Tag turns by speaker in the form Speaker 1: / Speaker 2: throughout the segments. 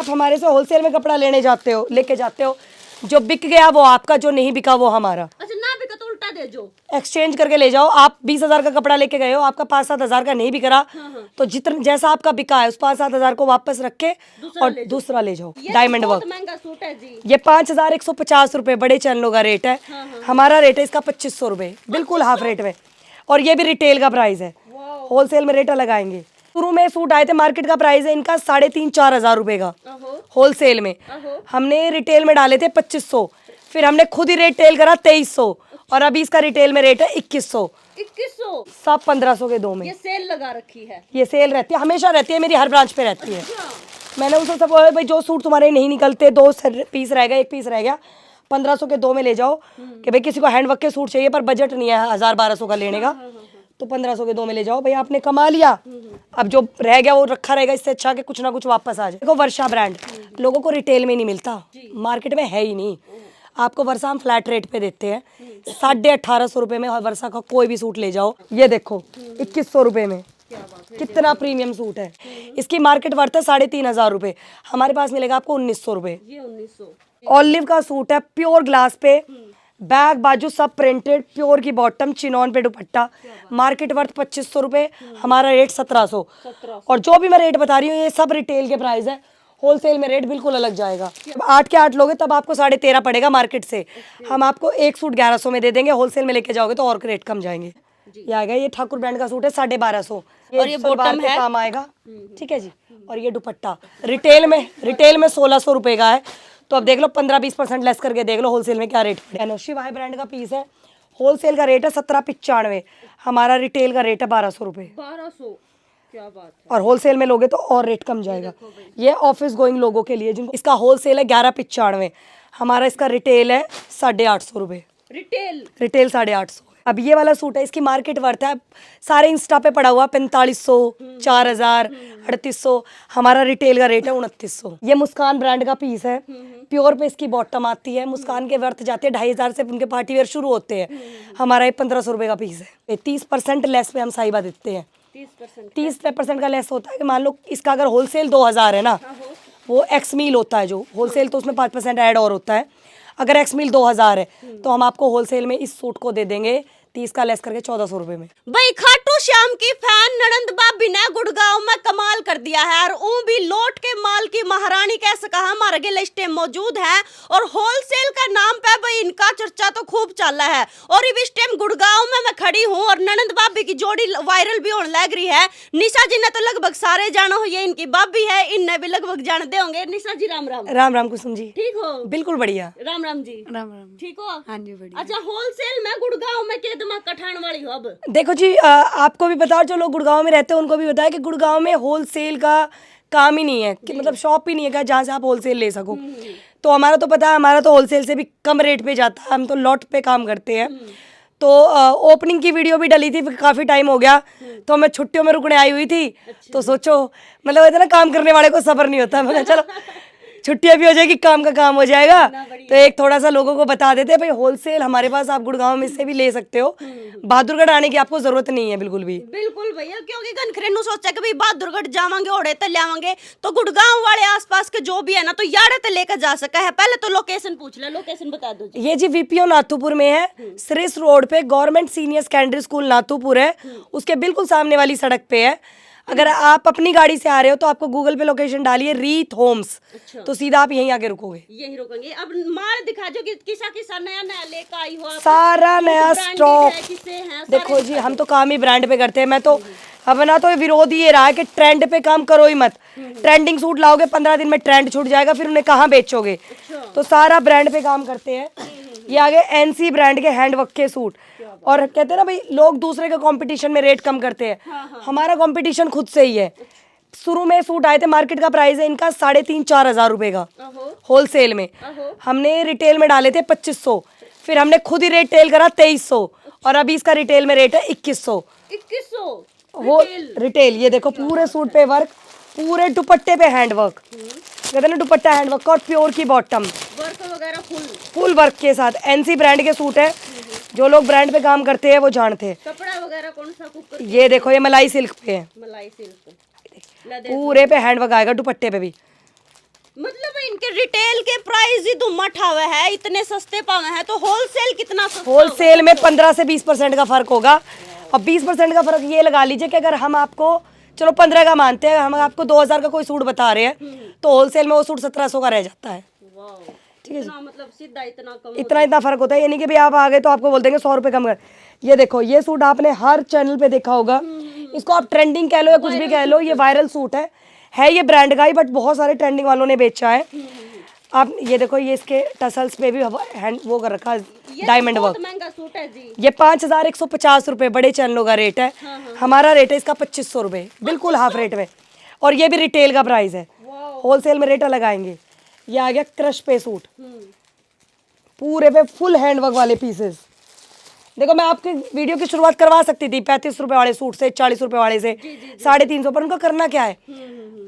Speaker 1: आप हमारे से होलसेल में कपड़ा लेके जाते हो, जो बिक गया वो आपका, जो नहीं बिका वो हमारा।
Speaker 2: अच्छा, ना बिका तो उल्टा दे जो,
Speaker 1: एक्सचेंज करके ले जाओ। आप 20,000 का कपड़ा लेके गए हो, आपका 5-7 हज़ार का नहीं बिक रहा, तो जितना जैसा आपका बिका है उस 5-7 हज़ार को वापस रख के और दूसरा ले जाओ। डायमंड वर्क,
Speaker 2: महंगा सूट है जी।
Speaker 1: ये 5,150 रुपए बड़े चैनलों का रेट है। हमारा रेट है इसका 2500 रुपए, बिल्कुल हाफ रेट में, और ये भी रिटेल का प्राइस है। होलसेल में रेट अलग आएंगे। शुरू में सूट आए थे, मार्केट का प्राइस है इनका 3,500-4 हज़ार रुपए का होलसेल में। हमने रिटेल में डाले थे 2500, फिर हमने खुद ही रिटेल करा 2300, और अभी इसका रिटेल में रेट है 2100।
Speaker 2: 2100
Speaker 1: सब 1500 के 2 में।
Speaker 2: ये सेल लगा रखी है,
Speaker 1: ये सेल रहती है, हमेशा रहती है, मेरी हर ब्रांच पे रहती है। मैंने उसे सब बोला भाई जो सूट तुम्हारे नहीं निकलते, 2 पीस रह गया, 1 पीस रह गया, 1500 के 2 में ले जाओ, कि भाई किसी को हैंडवर्क के सूट चाहिए पर बजट नहीं है 1000-1200 का लेने का, तो 1500 के 2 में ले जाओ भैया, आपने कमा लिया। अब जो रह गया वो रखा रहेगा, इससे अच्छा कि कुछ ना कुछ वापस आ जाए। देखो वर्षा ब्रांड लोगों को रिटेल में नहीं मिलता, मार्केट में है ही नहीं। आपको वर्षा हम फ्लैट रेट पे देते हैं, 1850 रुपए में वर्षा का कोई भी सूट ले जाओ। ये देखो 2100 रुपए में, कितना प्रीमियम सूट है। इसकी मार्केट वर्थ है 3,500 रुपए, हमारे पास मिलेगा आपको 1900 रुपए।
Speaker 2: ये 1900।
Speaker 1: ऑलिव का सूट है, प्योर ग्लास पे, बैक बाजू सब प्रिंटेड, प्योर की बॉटम, चिनॉन पे दुपट्टा, मार्केट वर्थ 2500 रुपए, हमारा रेट 1700। और जो भी मैं रेट बता रही हूँ ये सब रिटेल के प्राइस है, होलसेल में रेट बिल्कुल अलग जाएगा। 8 के 8 लोगे तब आपको 13.5 पड़ेगा मार्केट से, हम आपको एक सूट 1100 में दे देंगे, होलसेल में लेके जाओगे तो और रेट कम जाएंगे। ये आ गया, ये ठाकुर ब्रांड का सूट है 1250, और ये बॉटम है, काम आएगा, ठीक है जी। और ये दुपट्टा रिटेल में 1600 रुपए का है, तो अब देख लो 15-20% लेस करके देख लो होलसेल में क्या रेट है। शिवाय ब्रांड का पीस है, होलसेल का रेट है 1795, हमारा रिटेल का रेट है 1200 रुपए।
Speaker 2: 1200, क्या बात है।
Speaker 1: और होलसेल में लोगे तो और रेट कम जाएगा। ये ऑफिस गोइंग लोगों के लिए, जिनको इसका होलसेल है 1195, हमारा इसका रिटेल है 850 रुपए। रिटेल 850। अब ये वाला सूट है, इसकी मार्केट वर्थ है सारे इंस्टा पे पड़ा हुआ 4500, 4000, 3800, हमारा रिटेल का रेट है 2900। ये मुस्कान ब्रांड का पीस है, प्योर पे इसकी बॉटम आती है, मुस्कान के वर्थ जाते हैं 2500 से, उनके पार्टी वेयर शुरू होते हैं। हमारा ये 1500 रुपए का पीस है। 30% लेस पे हम साहिबा देते हैं। 30% का लेस होता है कि मान लो इसका अगर होलसेल 2000 है ना, वो एक्स मील होता है जो होलसेल, तो उसमें 5% ऐड और होता है। अगर एक्स मील 2000 है तो हम आपको होलसेल में इस सूट को दे देंगे 30 का लेस करके 1400 रुपए में।
Speaker 2: भाई खाटू श्याम की फैन ननंद भाभी ने गुड़गांव में कमाल कर दिया है, और ऊ भी लौट के माल की महारानी कैसे कहा, हमारे के लिस्ट में मौजूद है, और होलसेल का नाम पे भाई इनका चर्चा तो खूब चल रहा है। और इस टाइम गुड़गांव में मैं खड़ी हूँ, और ननंद भाभी की जोड़ी वायरल भी होने लग रही है। निशा जी ने तो लगभग सारे जानो, ये इनकी भाभी है, इनने भी लगभग जानते होंगे। निशा जी राम राम।
Speaker 1: राम राम कुसुम जी,
Speaker 2: ठीक हो?
Speaker 1: बिल्कुल बढ़िया।
Speaker 2: राम राम जी।
Speaker 3: राम राम।
Speaker 2: ठीक हो?
Speaker 3: हाँ जी बढ़िया।
Speaker 2: अच्छा, होलसेल में गुड़गांव में के दिमाग कठान वाली हो अब?
Speaker 1: देखो जी, आपको भी पता, जो लोग गुड़गांव में रहते हैं उनको भी पता है कि गुड़गांव में होलसेल का काम ही नहीं है, कि मतलब शॉप ही नहीं है जहाँ से आप होलसेल ले सको। तो हमारा तो पता है, हमारा तो होलसेल से भी कम रेट पे जाता है, हम तो लॉट पे काम करते हैं। तो ओपनिंग की वीडियो भी डली थी, काफ़ी टाइम हो गया, तो मैं छुट्टियों में रुकने आई हुई थी। तो सोचो, मतलब इतना काम करने वाले को सब्र नहीं होता, मैं चलो छुट्टियां भी हो जाएगी, काम का काम हो जाएगा, तो एक थोड़ा सा लोगों को बता देते हैं भाई होलसेल हमारे पास आप गुड़गांव में से भी ले सकते हो। बहादुरगढ़ आने की आपको जरूरत नहीं है बिल्कुल भी।
Speaker 2: बिल्कुल भैया, क्योंकि गनखरे नु सोचा कि भाई बहादुरगढ़ जावांगे, ओढ़े तो लावांगे, तो गुड़गांव वाले आसपास के जो भी है ना, तो यारे तो लेकर जा सका है। पहले तो लोकेशन पूछ ले, लोकेशन बता दो जी।
Speaker 1: ये जी वीपीओ नाथूपुर में है, सरिस रोड पे government senior secondary school Nathupur है, उसके बिल्कुल सामने वाली सड़क पे है। अगर आप अपनी गाड़ी से आ रहे हो तो आपको गूगल पे लोकेशन डालिए रीत होम्स, तो सीधा आप यहीं आके रुकोगे।
Speaker 2: यही रुकेंगे। अब माल दिखा जो कि किसा नया लेकर आई हो आप,
Speaker 1: सारा नया स्टॉक।
Speaker 2: है,
Speaker 1: देखो जी, हम तो काम ही ब्रांड पे करते हैं। मैं तो अब ना तो विरोध ये रहा है कि ट्रेंड पे काम करो ही मत। ट्रेंडिंग सूट लाओगे 15 दिन में ट्रेंड छूट जाएगा, फिर उन्हें कहाँ बेचोगे। तो सारा ब्रांड पे काम करते हैं। ये आगे एनसी ब्रांड के हैंडवर्क के सूट, और कहते हैं ना भाई लोग दूसरे के कंपटीशन में रेट कम करते हैं, हमारा कंपटीशन खुद से ही है। शुरू में सूट आए थे, मार्केट का प्राइस है इनका 3,500-4 हज़ार रुपए का होलसेल में, हमने रिटेल में डाले थे 2500, फिर हमने खुद ही रिटेल करा 2300, और अभी इसका रिटेल में रेट है 2100। वो रिटेल। ये देखो पूरे सूट पे वर्क, पूरे दुपट्टे पे हैंडवर्क, कहते ना दुपट्टा हैंडवर्क, और प्योर की बॉटम,
Speaker 2: वर्क वगैरह
Speaker 1: फुल वर्क के साथ। एनसी ब्रांड के सूट है, जो लोग ब्रांड पे काम करते हैं वो जानते हैं।
Speaker 2: कपड़ा वगैरह कौन सा कुकर?
Speaker 1: ये देखो, ये मलाई सिल्क पे है,
Speaker 2: मलाई सिल्क,
Speaker 1: पूरे पे हैंडवर्क आएगा, दुपट्टे पे भी।
Speaker 2: मतलब इनके रिटेल के प्राइस ही धुम्मा ठावे है, इतने सस्ते पावे हैं, तो होलसेल कितना सस्ता
Speaker 1: होलसेल में 15 से 20% का फर्क होगा। और 20% का फर्क ये लगा लीजिए कि अगर हम आपको चलो 15 का मानते हैं, हम आपको 2000 का कोई सूट बता रहे हैं तो होलसेल में वो सूट 1700 का रह जाता है।
Speaker 2: ठीक है, मतलब सीधा इतना कम,
Speaker 1: इतना फर्क होता है। यानी कि भाई आप आ गए तो आपको बोल देंगे 100 रुपये कम कर। ये देखो, ये सूट आपने हर चैनल पे देखा होगा, इसको आप ट्रेंडिंग कह लो या कुछ भी कह लो, ये वायरल सूट है ये ब्रांड का ही, बट बहुत सारे ट्रेंडिंग वालों ने बेचा है। आप ये देखो, ये इसके टसल्स पे भी हैंड वो कर रखा है डायमंड वर्क।
Speaker 2: महंगा सूट है जी,
Speaker 1: ये 5150 रुपये बड़े चैनलों का रेट है। हमारा रेट है इसका 2500 रुपये, बिल्कुल हाफ रेट में। और ये भी रिटेल का प्राइस है, होलसेल में रेट अलग आएंगे। ये आ गया क्रश पे सूट, पूरे पे फुल हैंडवर्क वाले पीसेस। देखो, मैं आपकी वीडियो की शुरुआत करवा सकती थी 35 रुपए वाले सूट से, 40 रुपए वाले से, 350, पर उनको करना क्या है,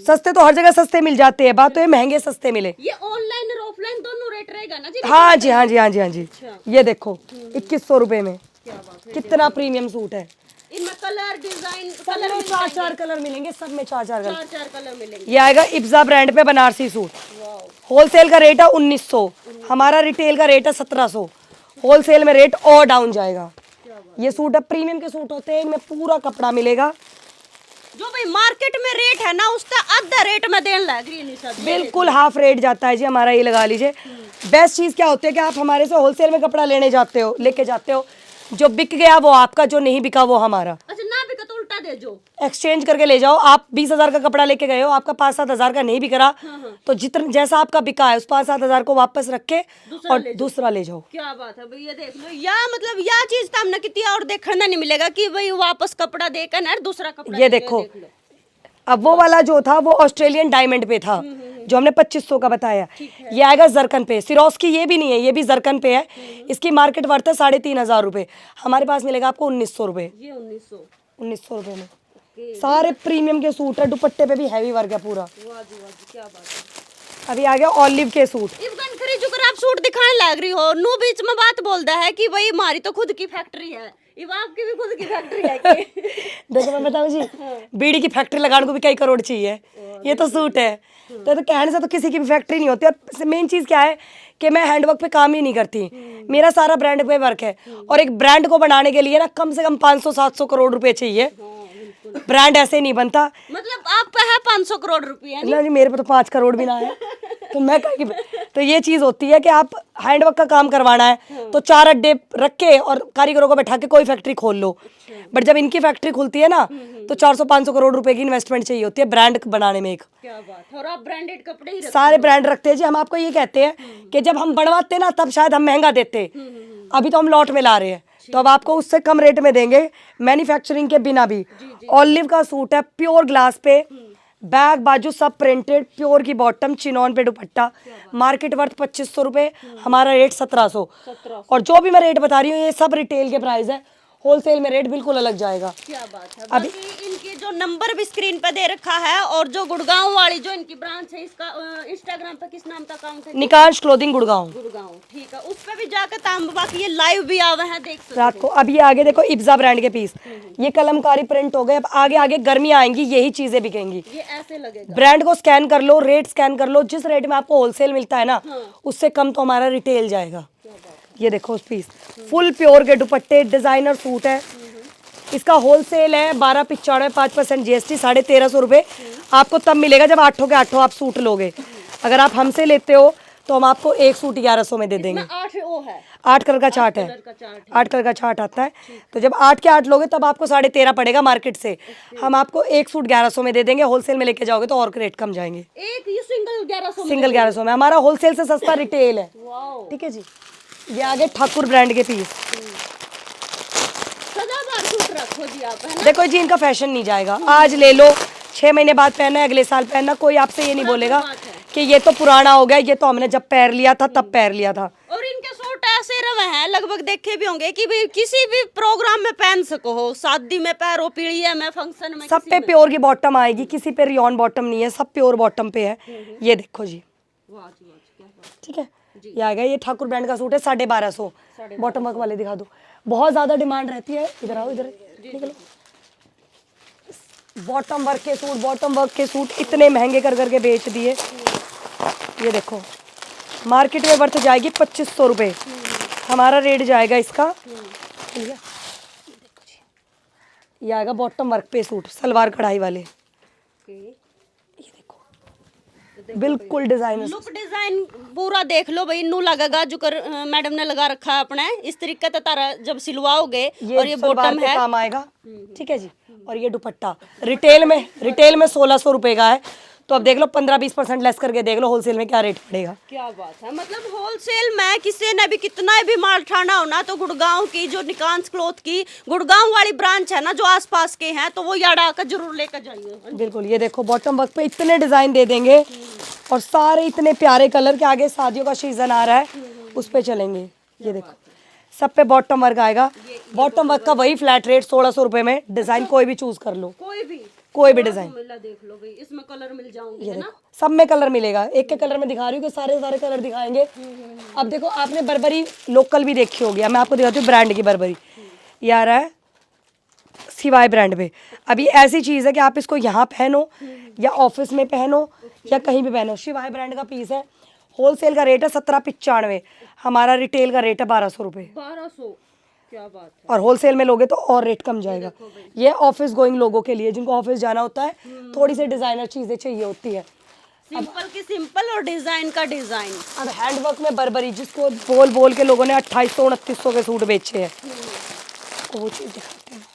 Speaker 1: सस्ते तो हर जगह सस्ते मिल जाते हैं, बात तो ये महंगे सस्ते मिले।
Speaker 2: ये ऑनलाइन और ऑफलाइन दोनों रेट रहेगा ना जी?
Speaker 1: हाँ जी, हाँ जी, हाँ जी, हाँ जी। ये देखो 2100 रुपए में कितना प्रीमियम सूट है।
Speaker 2: इनमें कलर डिजाइन,
Speaker 1: सब में 4 कलर मिलेंगे, सब में 4 कलर।
Speaker 2: 4 कलर मिलेंगे।
Speaker 1: ये आएगा इब्जा ब्रांड पे बनारसी सूट, होलसेल का रेट है 1900, हमारा रिटेल का रेट है 1700, होलसेल में रेट और डाउन जाएगा। ये सूट है, प्रीमियम के सूट होते हैं, इनमें पूरा कपड़ा मिलेगा।
Speaker 2: जो भाई मार्केट में रेट है ना, उसका आधा रेट में देने लग रही है,
Speaker 1: बिल्कुल हाफ रेट जाता है जी हमारा। ये लगा लीजिए, बेस्ट चीज़ क्या होती है कि आप हमारे से होलसेल में कपड़ा लेके जाते हो, जो बिक गया वो आपका, जो नहीं बिका वो हमारा।
Speaker 2: अच्छा, ना बिका तो उल्टा दे जो,
Speaker 1: एक्सचेंज करके ले जाओ। आप 20,000 का कपड़ा लेके गए हो, आपका 5-7 हज़ार का नहीं बिक रहा, तो जितना जैसा आपका बिका है उस 5-7 हज़ार को वापस रख के और दूसरा ले जाओ।
Speaker 2: क्या बात है भाई, ये देख लो, या मतलब या चीज तो हमने कितनी और देखना नहीं मिलेगा कि भाई वापस कपड़ा देकर ना दूसरा कपड़ा।
Speaker 1: ये देखो, अब वो वाला जो था वो ऑस्ट्रेलियन डायमंड पे था, जो हमने 2500 का बताया। ये आएगा जरकन पे, सिरोस्की ये भी नहीं है, ये भी जरकन पे है। इसकी मार्केट वर्थ है 3500 रुपये, हमारे पास मिलेगा आपको 1900 रुपये।
Speaker 2: ये
Speaker 1: 1900 रुपये में सारे प्रीमियम के सूट है, दुपट्टे पे भी हैवी वर्क है पूरा।
Speaker 2: वाह जी वाह जी, क्या बात है।
Speaker 1: अभी आ गया ऑलिव के सूट।
Speaker 2: इवगन खरीद जो कर आप सूट दिखाने लग रही हो, नो बीच में बात बोलता है कि भाई हमारी तो खुद की फैक्ट्री है, इव आपकी भी खुद की फैक्ट्री है कि?
Speaker 1: देखो मैं बताऊँ जी, बीड़ी की फैक्ट्री लगाने को भी कई करोड़ चाहिए, ये तो सूट है। तो कहने से तो किसी की भी फैक्ट्री नहीं होती। और मेन चीज़ क्या है कि मैं हैंडवर्क पे काम ही नहीं करती, मेरा सारा ब्रांड पे वर्क है। और एक ब्रांड को बनाने के लिए ना कम से कम 500-700 करोड़ रुपए चाहिए, ब्रांड ऐसे नहीं बनता।
Speaker 2: मतलब आपका है 500 करोड़ रुपए
Speaker 1: ना जी, मेरे पे तो 5 करोड़ भी ना है, तो मैं कहीं। तो ये चीज़ होती है कि आप हैंडवर्क का काम करवाना है तो 4 अड्डे रख के और कारीगरों को बैठा के कोई फैक्ट्री खोल लो। बट जब इनकी फैक्ट्री खुलती है ना तो 400-500 करोड़ रुपए की इन्वेस्टमेंट चाहिए होती है ब्रांड बनाने में एक।
Speaker 2: क्या बात है। और आप ब्रांडेड कपड़े ही
Speaker 1: सारे ब्रांड रखते हैं जी। हम आपको ये कहते हैं कि जब हम बनवाते ना तब शायद हम महंगा देते, अभी तो हम लॉट में ला रहे हैं, तो अब आपको उससे कम रेट में देंगे मैन्युफैक्चरिंग के बिना भी। ऑलिव का सूट है, प्योर ग्लास पे, बैक बाजू सब प्रिंटेड, प्योर की बॉटम, चिनॉन पे दुपट्टा, मार्केट वर्थ 2500 रुपये, हमारा रेट 1700। और जो भी मैं रेट बता रही हूँ ये सब रिटेल के प्राइस है, होलसेल में रेट बिल्कुल अलग जाएगा।
Speaker 2: क्या बात है। अभी इनके जो नंबर भी स्क्रीन पे दे रखा है, और जो गुड़गांव वाली जो इनकी ब्रांच है, इसका इंस्टाग्राम पे किस नाम का अकाउंट है?
Speaker 1: निकांश क्लोथिंग गुड़गांव।
Speaker 2: ठीक है, उस पे भी जाकर ताम बाकी ये लाइव भी आवे हैं, देख सकते
Speaker 1: रात को। अब ये आगे देखो इब्जा ब्रांड के पीस, ये कलमकारी प्रिंट हो गए। अब आगे आगे गर्मी आएंगी, यही चीजें बिकेंगी।
Speaker 2: ये ऐसे लगेगा।
Speaker 1: ब्रांड को स्कैन कर लो, रेट स्कैन कर लो, जिस रेट में आपको होलसेल मिलता है ना उससे कम तो हमारा रिटेल जाएगा। ये देखो उस पीस, फुल प्योर के दुपट्टे, डिजाइनर सूट है। इसका होलसेल है 1295, 5% GST, 1350 रुपये आपको तब मिलेगा जब 8 के 8 आप सूट लोगे। अगर आप हमसे लेते हो तो हम आपको एक सूट 1100 में दे देंगे। 8 कलर का चार्ट है, 8 कलर का चार्ट आता है। तो जब 8 के 8 लोगे तब आपको 13.5 पड़ेगा मार्केट से। हम आपको एक सूट 1100 में दे देंगे, होलसेल में लेके जाओगे तो और रेट कम जाएंगे।
Speaker 2: एक ये
Speaker 1: सिंगल 1100 में, हमारा होलसेल से सस्ता रिटेल है। ठीक है जी। ये आगे ठाकुर ब्रांड के पीस,
Speaker 2: रखो जी आप, है ना?
Speaker 1: देखो जी, इनका फैशन नहीं जाएगा, आज ले लो 6 महीने बाद पहनना है, अगले साल पहनना, कोई आपसे ये नहीं बोलेगा कि ये तो पुराना हो गया, ये तो हमने जब पैर लिया था तब पैर लिया था।
Speaker 2: और इनके सूट ऐसे रवे हैं, लगभग देखे भी होंगे कि भी किसी भी प्रोग्राम में पहन सको, हो शादी में पहनो, पीड़िया में, फंक्शन में,
Speaker 1: सब पे प्योर की बॉटम आएगी, किसी पे रियॉन बॉटम नहीं है, सब प्योर बॉटम पे है। ये देखो जी, ठीक है। ये आ गया, ये ठाकुर ब्रांड का सूट है 1250, बॉटम वर्क वाले दिखा दो, बहुत ज्यादा डिमांड रहती है। इधर आओ, इधर निकलो। बॉटम वर्क के सूट, बॉटम वर्क के सूट इतने महंगे कर करके बेच दिए। ये देखो मार्केट में वर्थ जाएगी 2500 रुपये, हमारा रेट जाएगा इसका, ठीक है, ये आएगा बॉटम वर्क पे सूट, सलवार कढ़ाई वाले, ये देखो बिल्कुल डिजाइनर।
Speaker 2: लुक डिजाइन पूरा देख लो भाई, नू लगेगा जो कर मैडम ने लगा रखा है अपने इस तरीके का तारा जब सिलवाओगे। और ये
Speaker 1: सलवार
Speaker 2: बॉटम
Speaker 1: पे
Speaker 2: है,
Speaker 1: काम आएगा, ठीक है जी। और ये दुपट्टा रिटेल में 1600 रुपए का है, तो अब देख लो 15-20% लेस करके देख लो होलसेल में क्या रेट पड़ेगा।
Speaker 2: क्या बात है, मतलब होलसेल में किसी ने भी कितना भी माल ठाना हो ना, तो गुड़गांव की जो निकांस क्लॉथ की गुड़गांव वाली ब्रांच है ना, जो आसपास के हैं, तो वो यार्ड आकर जरूर लेकर जाइए।
Speaker 1: बिल्कुल, ये देखो बॉटम वर्क पे इतने डिजाइन दे देंगे और सारे इतने प्यारे कलर के, आगे शादियों का सीजन आ रहा है उस पे चलेंगे। ये देखो सब पे बॉटम वर्क आएगा, बॉटम वर्क का वही फ्लैट रेट 1600 रुपए में, डिजाइन कोई भी चूज कर लो, कोई भी डिजाइन।
Speaker 2: देख लो भाई, इसमें कलर मिल जाऊंगे,
Speaker 1: ये
Speaker 2: है ना?
Speaker 1: देखो सब में कलर मिलेगा, एक एक कलर में दिखा रही हूँ कि सारे सारे कलर दिखाएंगे। अब देखो आपने बर्बरी लोकल भी देखी होगी, मैं आपको दिखाती हूँ ब्रांड की बर्बरी, ये आ रहा है सिवाय ब्रांड पे। अभी ऐसी चीज़ है कि आप इसको यहाँ पहनो या ऑफिस में पहनो या कहीं भी पहनो, शिवाय ब्रांड का पीस है, होलसेल का रेट है 1795, हमारा रिटेल का रेट है 1200 रुपये।
Speaker 2: 1200, क्या बात है।
Speaker 1: और होलसेल में लोगे तो और रेट कम जाएगा। ये ऑफिस गोइंग लोगों के लिए, जिनको ऑफिस जाना होता है, थोड़ी सी डिजाइनर चीजें चाहिए होती है।
Speaker 2: सिंपल की सिंपल और डिजाइन का डिजाइन।
Speaker 1: अब हैंडवर्क में बर्बरी, जिसको बोल बोल के लोगों ने 2800-2900 के सूट बेचे हैं, तो वो चीज दिखाते हैं।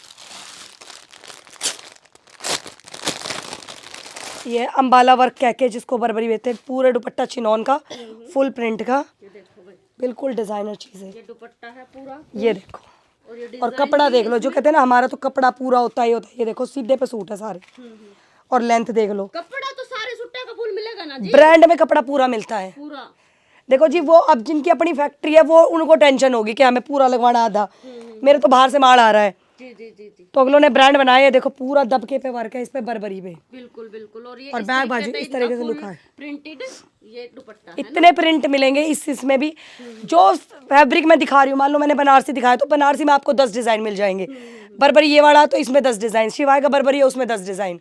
Speaker 1: ये अंबाला वर्क कह के जिसको बर्बरी बेचते हैं, पूरे दुपट्टा चिनॉन का, फुल प्रिंट का, बिल्कुल डिजाइनर चीज है।
Speaker 2: ये दुपट्टा है पूरा,
Speaker 1: ये देखो,
Speaker 2: और ये
Speaker 1: और कपड़ा देख लो, जो कहते हैं ना हमारा तो कपड़ा पूरा होता ही होता है। ये देखो सीधे पे सूट है सारे, और लेंथ देख लो,
Speaker 2: कपड़ा तो सारे सुट्टा का फुल मिलेगा ना जी,
Speaker 1: ब्रांड में कपड़ा पूरा मिलता है
Speaker 2: पूरा।
Speaker 1: देखो जी, वो अब जिनकी अपनी फैक्ट्री है वो उनको टेंशन होगी कि हमें पूरा लगवाना आधा, मेरे तो बाहर से माल आ रहा है,
Speaker 2: जी जी जी जी,
Speaker 1: तो अगलों ने ब्रांड बनाया है। देखो पूरा दबके पे वर्क है इस पे बर्बरी पे,
Speaker 2: बिल्कुल बिल्कुल। और ये
Speaker 1: और
Speaker 2: इस
Speaker 1: बैक
Speaker 2: तरीके
Speaker 1: बाजू
Speaker 2: से
Speaker 1: इस
Speaker 2: इनका
Speaker 1: तरीके से
Speaker 2: full
Speaker 1: लिखा है,
Speaker 2: प्रिंटेड ये दुपट्टा है।
Speaker 1: इतने प्रिंट मिलेंगे इसमें भी। जो फैब्रिक मैं दिखा रही हूँ, मान लो मैंने बनारसी दिखाया तो बनारसी में आपको 10 डिजाइन मिल जाएंगे, बर्बरी ये वाला तो इसमें 10 डिजाइन, शिवाय का बर्बरी है उसमें 10 डिजाइन,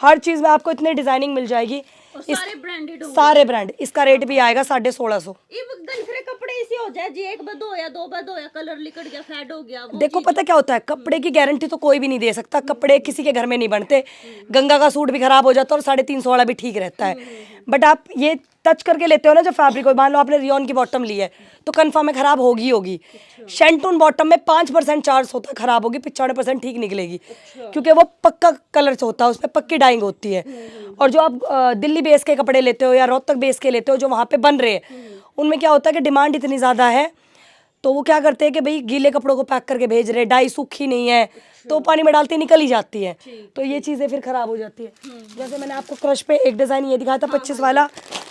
Speaker 1: हर चीज में आपको इतने डिजाइनिंग मिल जाएगी।
Speaker 2: और सारे ब्रांडेड होंगे,
Speaker 1: सारे ब्रांड, इसका रेट भी आएगा 1650।
Speaker 2: ये कपड़े इसी हो जाए जी, एक बदो या दो बदो या कलर लिकट गया, फेड हो गया, वो
Speaker 1: देखो पता क्या होता है, कपड़े की गारंटी तो कोई भी नहीं दे सकता, कपड़े किसी के घर में नहीं बनते। गंगा का सूट भी खराब हो जाता है और 350 वाला भी ठीक रहता है, बट आप ये टच करके लेते हो ना जब फैब्रिक हो, मान लो आपने रियोन की बॉटम ली है तो कन्फर्म है खराब होगी होगी। शेंटून बॉटम में 5% चार्ज होता है, खराब होगी, 95% ठीक निकलेगी, क्योंकि वो पक्का कलर से होता है, उस पर पक्की डाइंग होती है। और जो आप दिल्ली बेस के कपड़े लेते हो या रोहतक बेस के लेते हो जो वहाँ पे बन रहे हैं, उनमें क्या होता है कि डिमांड इतनी ज़्यादा है, तो वो क्या करते हैं कि भाई गीले कपड़ों को पैक करके भेज रहे, डाई सूखी नहीं है तो पानी में डालती निकल ही जाती है, तो ये चीज़ें फिर खराब हो जाती है। जैसे मैंने आपको क्रश पे एक डिज़ाइन ये दिखाया था 25 वाला,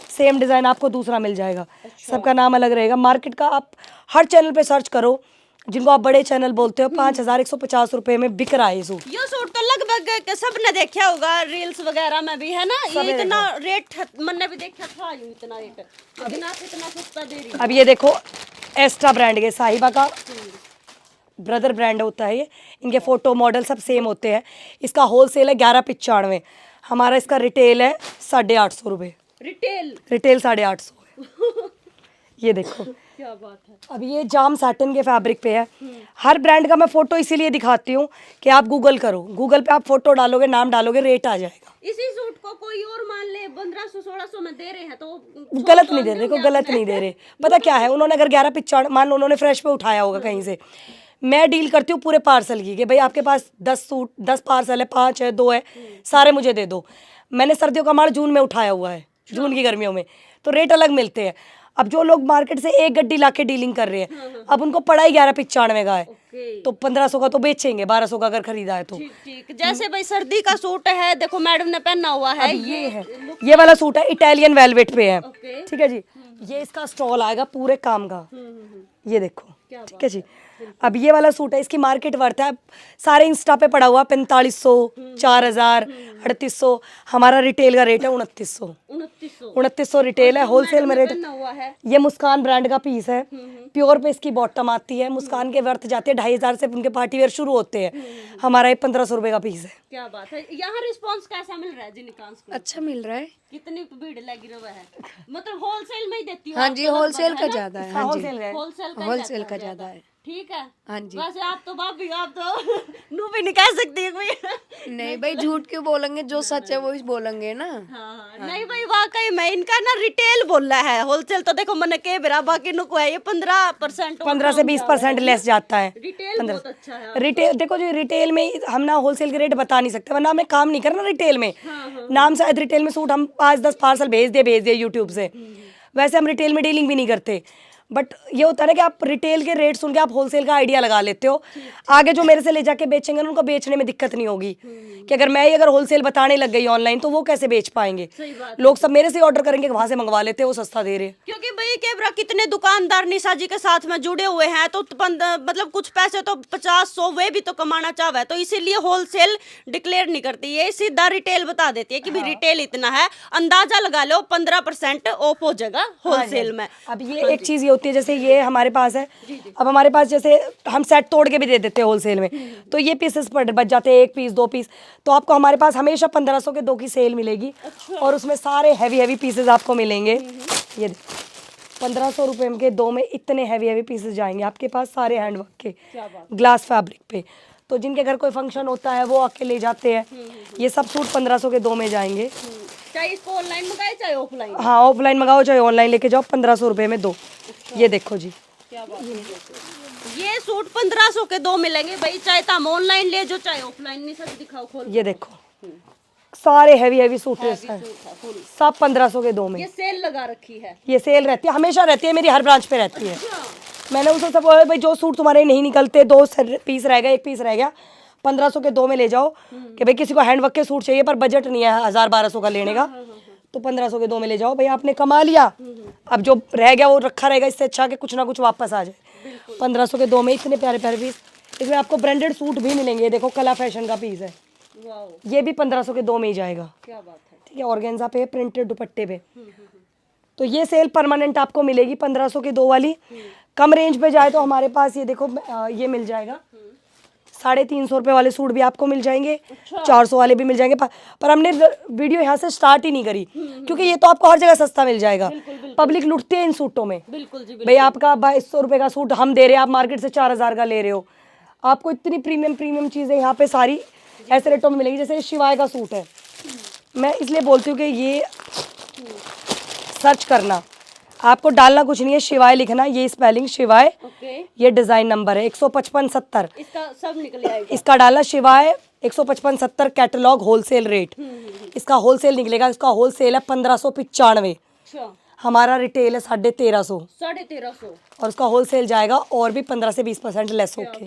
Speaker 1: सेम डिज़ाइन आपको दूसरा मिल जाएगा, सबका नाम अलग रहेगा। मार्केट का आप हर चैनल पे सर्च करो, जिनको आप बड़े चैनल बोलते हो, 5150 रुपए में बिक रहा है ये सूट।
Speaker 2: ये सूट तो लगभग सबने देखा होगा रील्स वगैरह में भी, है ना? ये इतना रेट मैंने भी देखा था, ये इतना रेट, लेकिन आप इतना सस्ता दे रही हो।
Speaker 1: अब ये देखो एस्ट्रा ब्रांड के, साहिबा का ब्रदर ब्रांड होता है ये, इनके फोटो मॉडल सब सेम होते हैं। इसका होलसेल है 1195, हमारा इसका रिटेल है 850 रुपये, रिटेल 850 है। ये देखो
Speaker 2: क्या बात है।
Speaker 1: अब ये जाम सैटिन के फैब्रिक पे है। हर ब्रांड का मैं फोटो इसीलिए दिखाती हूँ कि आप गूगल करो, गूगल पे आप फोटो डालोगे, नाम डालोगे, रेट आ जाएगा।
Speaker 2: इसी सूट को कोई और मान ले 1500-1600 में दे रहे हैं तो
Speaker 1: गलत नहीं दे रहे, देखो गलत नहीं दे रहे। पता क्या है, उन्होंने अगर 1195 मान लो उन्होंने फ्रेश पे उठाया होगा कहीं से, मैं डील करती हूँ पूरे पार्सल की कि भाई आपके पास 10 सूट 10 पार्सल है, 5 है, 2 है, सारे मुझे दे दो। मैंने सर्दियों का माल जून में उठाया हुआ है, जून की गर्मियों में, तो रेट अलग मिलते हैं। अब जो लोग मार्केट से एक गड्डी लाके डीलिंग कर रहे हैं, अब उनको पड़ा ही 1195 का है, तो 1500 का तो बेचेंगे, 1200 का अगर खरीदा है तो।
Speaker 2: ठीक। जैसे भाई सर्दी का सूट है, देखो मैडम ने पहना हुआ है,
Speaker 1: ये है, ये वाला सूट है इटालियन वेलवेट पे है, ठीक है जी। ये इसका स्टॉल आएगा पूरे काम का, ये देखो, ठीक है जी। अब ये वाला सूट है, इसकी मार्केट वर्थ है सारे इंस्टा पे पड़ा हुआ 4500, 4000, 3800, हमारा रिटेल का रेट है 2900 रिटेल है, होलसेल में रेट
Speaker 2: है?
Speaker 1: ये मुस्कान ब्रांड का पीस है, प्योर पे इसकी बॉटम आती है। मुस्कान के वर्थ जाते हैं 2,500 से, उनके पार्टी वेयर शुरू होते हैं। हमारा ये 1,500 रुपए का पीस है।
Speaker 2: क्या बात है। यहाँ रिस्पांस कैसा मिल रहा है जी निकांस को?
Speaker 3: अच्छा मिल रहा है।
Speaker 2: कितनी भीड़ लगी रहा है? मतलब होलसेल में ही देती हूँ?
Speaker 3: हाँ जी, होलसेल का ज्यादा है। हाँ जी,
Speaker 2: होलसेल
Speaker 3: का ज्यादा है।
Speaker 2: ठीक है।
Speaker 3: हाँ जी।
Speaker 2: वैसे आप तो भाभी, आप तो नू भी नहीं कह सकती कोई।
Speaker 3: नहीं भाई, झूठ क्यों बोलेंगे, जो सच है वो ही बोलेंगे ना।
Speaker 2: हाँ, नहीं भाई वाकई में इनका ना रिटेल बोल रहा है। होलसेल तो देखो मैंने के बेरा बाकी नु को है ये 15%
Speaker 1: 15 से 20% लेस जाता है।
Speaker 2: रिटेल बहुत अच्छा है।
Speaker 1: रिटेल देखो जी, रिटेल में हम ना होलसेल के रेट बता नहीं सकते, वरना हमें काम नहीं करना रिटेल में। नाम शायद रिटेल में सूट हम 5-10 पार्सल भेज दिए यूट्यूब से, वैसे हम रिटेल में डीलिंग भी नहीं करते। बट ये होता है ना कि आप रिटेल के रेट सुन के आप होलसेल का आइडिया लगा लेते हो। आगे जो मेरे से ले जाके बेचेंगे ना, उनको बेचने में दिक्कत नहीं होगी कि अगर मैं ही अगर होलसेल बताने लग गई ऑनलाइन तो वो कैसे बेच पाएंगे। लोग सब मेरे से ऑर्डर करेंगे, वहां से मंगवा लेते हैं, वो सस्ता दे रहे हैं।
Speaker 2: क्योंकि भाई केबरा कितने दुकानदार निशा जी के साथ में जुड़े हुए हैं, तो मतलब कुछ पैसे तो 50-100 वे भी तो कमाना चाहे, तो इसीलिए होलसेल डिक्लेयर नहीं करती, ये सीधा रिटेल बता देती है कि भाई रिटेल इतना है, अंदाजा लगा लो 15% ऑफ हो जाएगा होलसेल में।
Speaker 1: अब ये एक चीज ये होती है, जैसे ये हमारे पास है, अब हमारे पास जैसे हम सेट तोड़ के भी दे देते हैं होलसेल में, तो ये पीसेस पर बच जाते हैं, 1 पीस 2 पीस, तो आपको हमारे पास हमेशा 1500 के 2 की सेल मिलेगी। और उसमें सारे हैवी पीसेस आपको मिलेंगे। ये 1500 रुपए के 2 में इतने हैवी पीसेस जाएंगे आपके पास, सारे हैंडवर्क के ग्लास फैब्रिक पे। तो जिनके घर कोई फंक्शन होता है वो आके ले जाते हैं। ये सब सूट 1500 के 2 में जाएंगे।
Speaker 2: चाहे इसको ऑनलाइन मंगाए चाहे ऑफलाइन।
Speaker 1: हाँ, ऑफलाइन मंगाओ चाहे ऑनलाइन लेके जाओ, 1500 रुपए में 2। ये देखो जी,
Speaker 2: क्या बात है। ये सूट 1500 के 2 मिलेंगे भाई, चाहे तो हम ऑनलाइन ले जो चाहे ऑफलाइन। नहीं सब दिखाओ खोल।
Speaker 1: ये देखो सारे हैवी सूट हैं, सब 1500 के 2 में।
Speaker 2: ये सेल लगा रखी है।
Speaker 1: ये सेल रहती है, हमेशा रहती है, मेरी हर ब्रांच पे रहती है। मैंने उनसे सब बोला भाई जो सूट तुम्हारे नहीं निकलते, 2 पीस रह गया, 1 पीस रह गया, 1500 के 2 में ले जाओ। कि भाई किसी को हैंडवर्क के सूट चाहिए पर बजट नहीं है 1000-1200 का लेने का, तो 1500 के 2 में ले जाओ भाई, आपने कमा लिया। अब जो रह गया वो रखा रहेगा, इससे अच्छा कि कुछ ना कुछ वापस आ जाए। 1500 के 2 में इतने प्यारे पीस। इसमें आपको ब्रांडेड सूट भी मिलेंगे। देखो कला फैशन का पीस है, ये भी 1500 के 2 में ही जाएगा।
Speaker 2: क्या बात है।
Speaker 1: ठीक है, ऑर्गेन्जा पे प्रिंटेड दुपट्टे पे। तो ये सेल परमानेंट आपको मिलेगी 1500 की 2 वाली। कम रेंज पे जाए तो हमारे पास ये देखो ये मिल जाएगा, 350 रुपए वाले सूट भी आपको मिल जाएंगे। 400 वाले भी मिल जाएंगे। पर हमने वीडियो यहाँ से स्टार्ट ही नहीं करी, क्योंकि ये तो आपको हर जगह सस्ता मिल जाएगा। पब्लिक लुटती है इन सूटों में।
Speaker 2: बिल्कुल जी,
Speaker 1: भाई आपका 2200 रुपए का सूट हम दे रहे हैं, आप मार्केट से 4000 का ले रहे हो। आपको इतनी प्रीमियम चीजें यहाँ पे सारी ऐसे रेटों में मिलेगी। जैसे शिवाय का सूट है, मैं इसलिए बोलती हूँ कि ये सर्च करना, आपको डालना कुछ नहीं है, शिवाय लिखना, ये स्पेलिंग शिवाय, ये डिजाइन नंबर है 15570,
Speaker 2: इसका सब निकल आएगा।
Speaker 1: इसका डालना शिवाय 15570 कैटलॉग होलसेल रेट, इसका होलसेल निकलेगा। इसका होलसेल है 1595, हमारा रिटेल है 1350 और उसका होलसेल जाएगा और भी 15 से 20% लेस होके।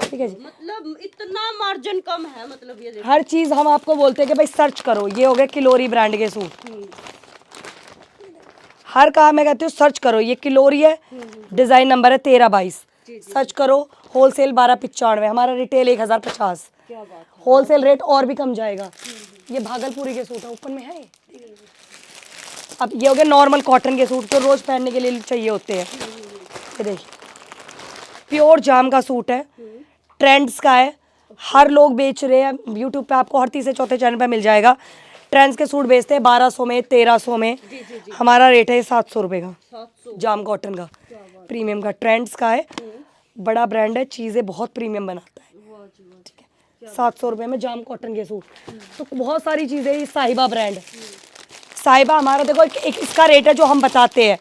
Speaker 1: ठीक है जी,
Speaker 2: मतलब इतना मार्जिन कम है। मतलब ये
Speaker 1: हर चीज हम आपको बोलते हैं कि भाई सर्च करो। ये हो गए किलोरी ब्रांड के सूट, हर का मैं कहती हूँ सर्च करो। ये किलोरी है, डिजाइन नंबर है 1322, सर्च करो। होलसेल 1295, हमारा रिटेल 1050, होलसेल रेट और भी कम जाएगा। ये भागलपुरी के सूट है, ओपन में है। अब ये हो गए नॉर्मल कॉटन के सूट, जो रोज पहनने के लिए चाहिए होते हैं। ये देखिए प्योर जाम का सूट है, ट्रेंड्स का है, हर लोग बेच रहे हैं। यूट्यूब पे आपको हर तीसरे चौथे चैनल पे मिल जाएगा। ट्रेंड्स के सूट बेचते हैं 1200 में, 1300 में। हमारा रेट है 700 रुपये का, जाम कॉटन का, प्रीमियम का, ट्रेंड्स का है, बड़ा ब्रांड है, चीज़ें बहुत प्रीमियम बनाता है। ठीक है, 700 रुपये में जाम कॉटन के सूट। तो बहुत सारी चीज़ें, ये साहिबा ब्रांड, साहिबा हमारा देखो एक इसका रेट है जो हम बताते हैं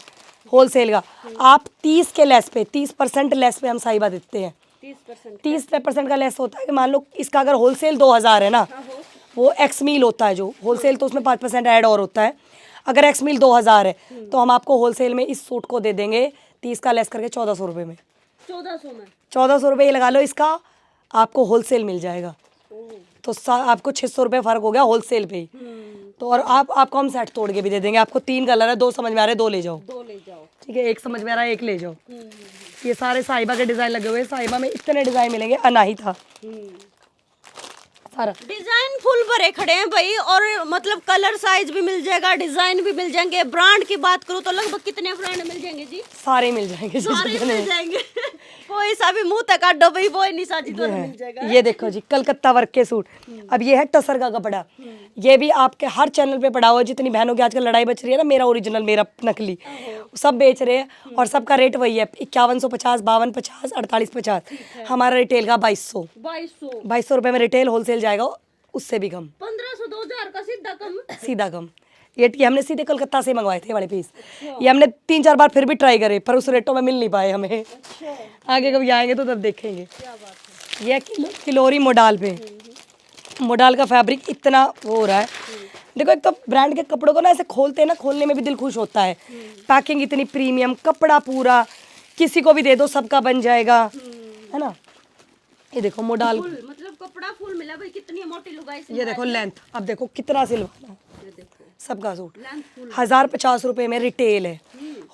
Speaker 1: होलसेल का। आप 30 के लेस पे, 30% लेस पे हम साहिबा देते हैं। 30% का लेस होता है कि मान लो इसका अगर होलसेल 2000 है ना, वो एक्स मील होता है जो होलसेल, तो उसमें 5% ऐड और होता है। अगर एक्स मील 2000 है तो हम आपको होलसेल में इस सूट को दे देंगे 30 का लेस करके 1400 रुपये में। 1400 रुपये ये लगा लो, इसका आपको होलसेल मिल जाएगा। तो आपको 600 रुपये फ़र्क हो गया होलसेल पे ही। तो और आपको हम सेट तोड़ के भी दे देंगे। आपको 3 कलर है, 2 समझ में आ रहे हैं 2 ले जाओ। ठीक है, 1 समझ में आ रहा है 1 ले जाओ। ये सारे साहिबा के डिज़ाइन लगे हुए हैं। साहिबा में इतने डिज़ाइन मिलेंगे, अनाही था सारा।
Speaker 2: डिजाइन फुल भरे खड़े हैं भाई, और मतलब कलर साइज भी मिल जाएगा, डिजाइन भी मिल जाएंगे। ब्रांड की बात करूँ तो लगभग कितने ब्रांड मिल जाएंगे जी?
Speaker 1: सारे मिल जाएंगे जी,
Speaker 2: सारे
Speaker 1: जितने
Speaker 2: मिल जाएंगे। कोई सा भी मुंह तक काटो भाई, वो नहीं साजी तो मिल जाएगा।
Speaker 1: ये देखो जी कलकत्ता वर्क के सूट। अब ये है टसर का कपड़ा, ये भी आपके हर चैनल पे पड़ा हुआ है। जितनी बहनों की आजकल लड़ाई बच रही है ना, मेरा ओरिजिनल मेरा नकली, सब बेच रहे हैं और सबका रेट वही है 5150, 5250, 4850। हमारा रिटेल का 2200 2200 रुपए में रिटेल, होलसेल जाएगा उससे भी कम,
Speaker 2: 1500 2000 का सीधा कम।
Speaker 1: सीधा कम। ये हमने सीधे कलकत्ता से मंगवाए थे वाले पीस। ये हमने 3-4 बार फिर भी ट्राई करे, पर उस रेटों में मिल नहीं पाए हमें। आगे कभी आएंगे तो तब देखेंगे। ये किलोरी मोडाल पे, मोडाल का फैब्रिक इतना वो हो रहा है। देखो एक तो ब्रांड के कपड़ों को ना ऐसे खोलते हैं ना, खोलने में भी दिल खुश होता है। पैकिंग इतनी प्रीमियम, कपड़ा पूरा किसी को भी दे दो सबका बन जाएगा, है ना। ये देखो मोडाल,
Speaker 2: मतलब कपड़ा फुल मिला भाई, कितनी मोटी लुगाई से।
Speaker 1: ये देखो लेंथ, अब देखो कितना सिलवाना है।
Speaker 2: ये देखो
Speaker 1: सबका सूट 1050 रुपए में रिटेल है,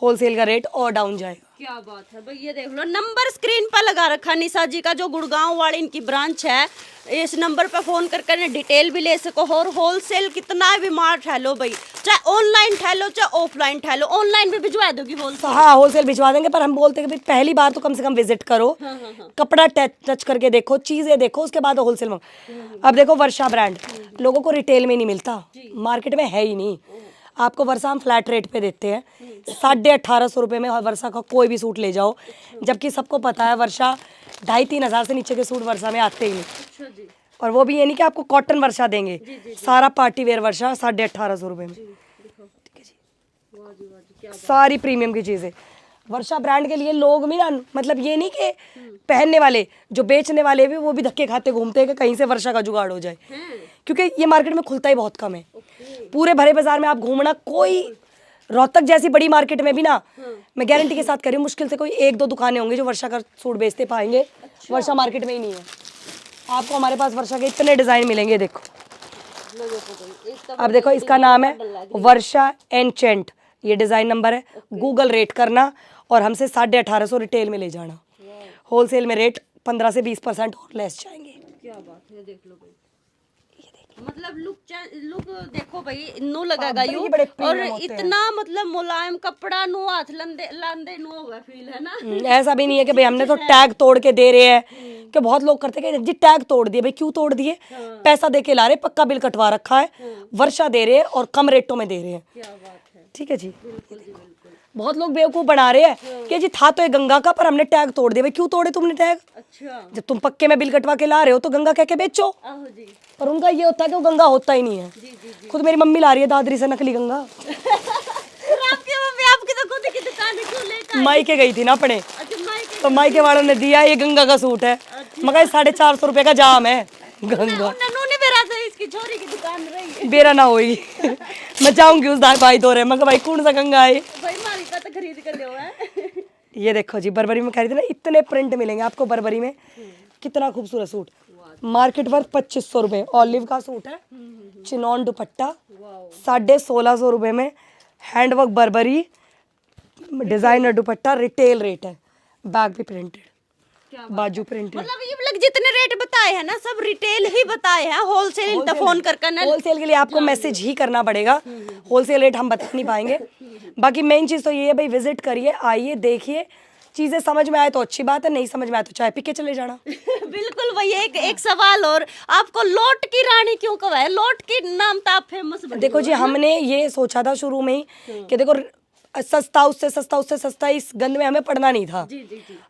Speaker 1: होलसेल का रेट और डाउन जाएगा।
Speaker 2: क्या बात है भाई, ये देख लो नंबर स्क्रीन पर लगा रखा निशा जी का, जो गुड़गांव वाली इनकी ब्रांच है। इस नंबर पर फोन करके डिटेल भी ले सको। और होलसेल कितना भी माल ठहलो भाई, चाहे ऑनलाइन ठहलो चाहे ऑफलाइन ठहलो, ऑनलाइन भी भिजवा दोगी होलसेल?
Speaker 1: हाँ होलसेल भिजवा देंगे, पर हम बोलते हैं कि भाई पहली बार तो कम से कम विजिट करो, कपड़ा टच करके देखो, चीजें देखो, उसके बाद होलसेल में। अब देखो वर्षा ब्रांड लोगों को रिटेल में नहीं मिलता, मार्केट में है ही नहीं। आपको वर्षा हम फ्लैट रेट पे देते हैं, 1850 रुपये में वर्षा का कोई भी सूट ले जाओ, जबकि सबको पता है वर्षा 2500-3000 हज़ार से नीचे के सूट वर्षा में आते ही नहीं। और वो भी ये नहीं कि आपको कॉटन वर्षा देंगे, सारा पार्टी वेयर वर्षा 1850 रुपये में। ठीक है जी, सारी प्रीमियम की चीज़ें वर्षा ब्रांड के लिए लोग भी ना, मतलब ये नहीं कि पहनने वाले, जो बेचने वाले भी वो भी धक्के खाते घूमते हैं कि कहीं से वर्षा का जुगाड़ हो जाए, क्योंकि ये मार्केट में खुलता ही बहुत कम है। पूरे भरे बाजार में आप घूमना, कोई रोहतक जैसी बड़ी मार्केट में भी ना, मैं गारंटी के साथ कह रही हूँ, मुश्किल से कोई 1-2 दुकानें होंगी जो वर्षा का सूट बेचते पाएंगे। वर्षा मार्केट में ही नहीं है। आपको हमारे पास वर्षा के इतने डिज़ाइन मिलेंगे। देखो अब देखो, इसका नाम है वर्षा एनचेंट, ये डिज़ाइन नंबर है। गूगल रेट करना और हमसे 1850 रिटेल में ले जाना, होलसेल में रेट 15 से 20% और लेस जाएंगे।
Speaker 2: क्या बात है, देख लो भाई, मतलब लुक देखो भाई, नो लगेगा यू, और इतना मतलब मुलायम कपड़ा, नो हाथ लांदे नो होगा फील, है ना।
Speaker 1: ऐसा भी नहीं है कि भाई हमने तो टैग तोड़ के दे रहे हैं, कि बहुत लोग करते हैं कि जी टैग तोड़ दिए। भाई क्यों तोड़ दिए? पैसा दे के ला रहे, पक्का बिल कटवा रखा है, वर्षा दे रहे हैं और कम रेटों में दे रहे हैं।
Speaker 2: क्या बात है,
Speaker 1: ठीक है जी। बहुत लोग बेवकूफ बना रहे हैं कि जी था तो ये गंगा का, पर हमने टैग तोड़ दिया। भाई क्यों तोड़े तुमने टैग?
Speaker 2: अच्छा,
Speaker 1: जब तुम पक्के में बिल कटवा के ला रहे हो तो गंगा कह के बेचो।
Speaker 2: आहो जी।
Speaker 1: पर उनका ये होता है कि वो गंगा होता ही नहीं है। खुद मेरी मम्मी ला रही है दादरी से नकली गंगा।
Speaker 2: आपकी मम्मी आपकी तो खुद की दुकान है, क्यों लेकर?
Speaker 1: मायके गई थी ना अपने,
Speaker 2: अच्छा, मायके।
Speaker 1: तो मायके वालों ने दिया, ये गंगा का सूट है। मगर 450 रुपए का जाम है गंगा।
Speaker 2: उन्होंने मेरा तो इसकी छोरी की दुकान रही है।
Speaker 1: बेरा ना होगी मैं जाऊंगी उस भाई दौरे, मगर भाई कौन सा गंगा है
Speaker 2: भाई, मारी का तो खरीद कर ले है।
Speaker 1: ये देखो जी, बर्बरी में खरीदे ना, इतने प्रिंट मिलेंगे आपको बर्बरी में। कितना खूबसूरत सूट, मार्केट वर्थ 2500 रुपये। ऑलिव का सूट है, चिनॉन दुपट्टा, 1650 रुपये में, हैंडवर्क बर्बरी, डिजाइनर दुपट्टा, रिटेल रेट है। बैग भी प्रिंटेड, बाजू प्रिंटेड।
Speaker 2: मतलब ये लोग जितने रेट बताए हैं ना, सब रिटेल ही बताए हैं, होलसेल इनका फोन कर ना।
Speaker 1: होलसेल के लिए आपको मैसेज ही करना पड़ेगा, होलसेल रेट हम बता नहीं पाएंगे। बाकी मेन चीज़ तो ये है भाई, विजिट करिए, आइए, देखिए, चीज़ें समझ में आए तो अच्छी बात है, नहीं समझ में आए तो चाय पी के चले जाना।
Speaker 2: बिल्कुल वही। एक सवाल और, आपको लौट की रानी क्यों कहा है? लौट की नाम तो आप फेमस बनी।
Speaker 1: देखो जी, हमने ये सोचा था शुरू में ही कि देखो सस्ता उससे सस्ता उससे सस्ता, इस गंद में हमें पड़ना नहीं था।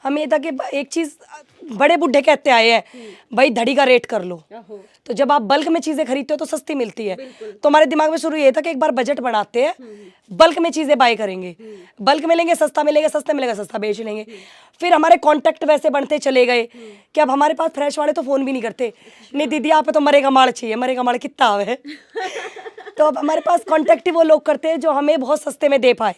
Speaker 1: हमें ये था कि एक चीज़ बड़े बूढ़े कहते आए हैं, भाई धड़ी का रेट कर लो। तो जब आप बल्क में चीज़ें खरीदते हो तो सस्ती मिलती है। तो हमारे दिमाग में शुरू ये था कि एक बार बजट बनाते हैं, बल्क में चीज़ें बाय करेंगे, बल्क में लेंगे, सस्ता मिलेगा, सस्ता मिलेगा, सस्ता बेच लेंगे। फिर हमारे कॉन्टैक्ट वैसे बनते चले गए कि अब हमारे पास फ्रेश वाले तो फ़ोन भी नहीं करते, नहीं दीदी आप तो मरेगा माड़ चाहिए, मरेगा माड़ कितना है। तो अब हमारे पास कॉन्टैक्ट ही वो लोग करते हैं जो हमें बहुत सस्ते में दे पाए।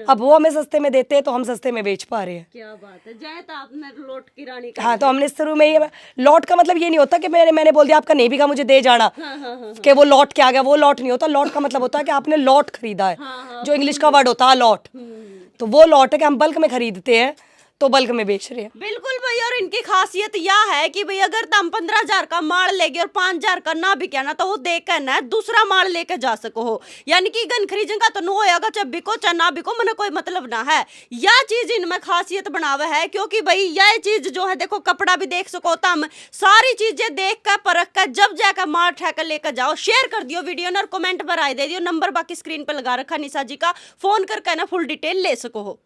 Speaker 1: अब वो हमें सस्ते में देते हैं तो हम सस्ते में बेच पा रहे हैं।
Speaker 2: क्या बात है, जय तो आपने लौट की रानी का।
Speaker 1: हाँ, तो हमने शुरू में ये, लॉट का मतलब ये नहीं होता कि मैंने बोल दिया आपका नहीं बिका मुझे दे जाना, कि वो लॉट के आ गया, वो लॉट नहीं होता। लॉट का मतलब होता है कि आपने लॉट खरीदा है, जो इंग्लिश का वर्ड होता है लॉट। तो वो लॉट है कि हम बल्क में खरीदते हैं, तो बल्क में बेच रहे हैं।
Speaker 2: बिल्कुल भाई, और इनकी खासियत यह है कि भाई अगर तुम 15,000 का माल लेगे और 5,000 का ना बिके ना, तो वो देख कर ना दूसरा माल लेके जा सको हो। यानी कि गन खरीदने का तो नो होगा, चाहे बिको चाहे ना बिको, मैंने कोई मतलब ना है। यह चीज इनमें खासियत बनावा है, क्योंकि भाई यह चीज जो है, देखो कपड़ा भी देख सको तुम, सारी चीजें देख कर परख कर जब जाकर माल ठेकर लेकर जाओ। शेयर कर दियो वीडियो ना, और कमेंट पर राय दे दियो। नंबर बाकी स्क्रीन पर लगा रखा निशा जी का, फोन करके ना फुल डिटेल ले सको हो।